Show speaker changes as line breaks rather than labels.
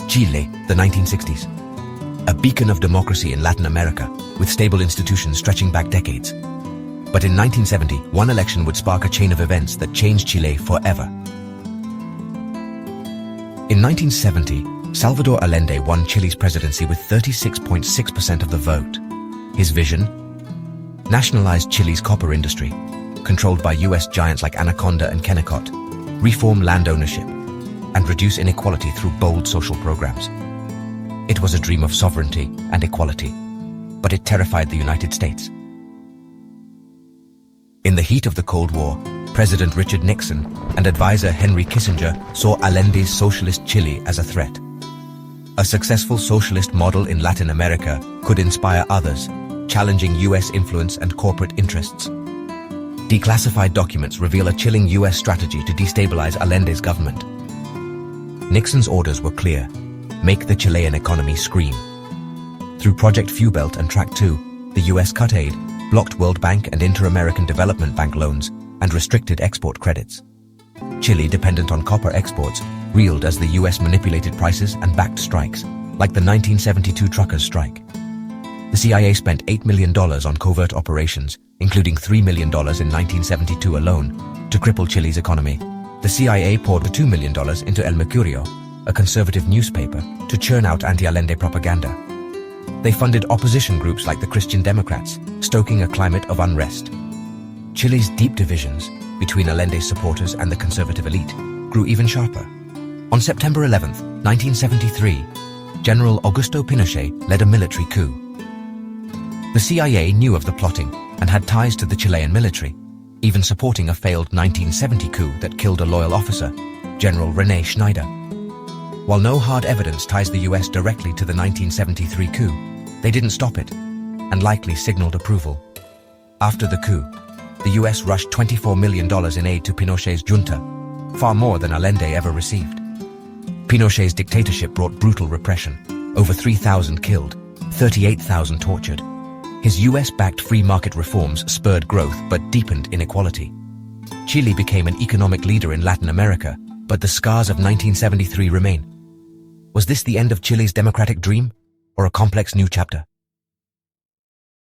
Chile, the 1960s. A beacon of democracy in Latin America, with stable institutions stretching back decades. But in 1970, one election would spark a chain of events that changed Chile forever. In 1970, Salvador Allende won Chile's presidency with 36.6% of the vote. His vision? Nationalize Chile's copper industry, controlled by US giants like Anaconda and Kennecott, reform land ownership, and reduce inequality through bold social programs. It was a dream of sovereignty and equality, but it terrified the United States. In the heat of the Cold War, President Richard Nixon and advisor Henry Kissinger saw Allende's socialist Chile as a threat. A successful socialist model in Latin America could inspire others, challenging US influence and corporate interests. Declassified documents reveal a chilling US strategy to destabilize Allende's government. Nixon's orders were clear: make the Chilean economy scream. Through Project Fuelbelt and Track 2, the US cut aid, blocked World Bank and Inter-American Development Bank loans, and restricted export credits. Chile, dependent on copper exports, reeled as the US manipulated prices and backed strikes, like the 1972 truckers' strike. The CIA spent $8 million on covert operations, including $3 million in 1972 alone, to cripple Chile's economy. The CIA poured $2 million into El Mercurio, a conservative newspaper, to churn out anti-Allende propaganda. They funded opposition groups like the Christian Democrats, stoking a climate of unrest. Chile's deep divisions between Allende's supporters and the conservative elite grew even sharper. On September 11, 1973, General Augusto Pinochet led a military coup. The CIA knew of the plotting and had ties to the Chilean military, even supporting a failed 1970 coup that killed a loyal officer, General René Schneider. While no hard evidence ties the US directly to the 1973 coup, they didn't stop it, and likely signaled approval. After the coup, the US rushed $24 million in aid to Pinochet's junta, far more than Allende ever received. Pinochet's dictatorship brought brutal repression, over 3,000 killed, 38,000 tortured. His US-backed free market reforms spurred growth but deepened inequality. Chile became an economic leader in Latin America, but the scars of 1973 remain. Was this the end of Chile's democratic dream, or a complex new chapter?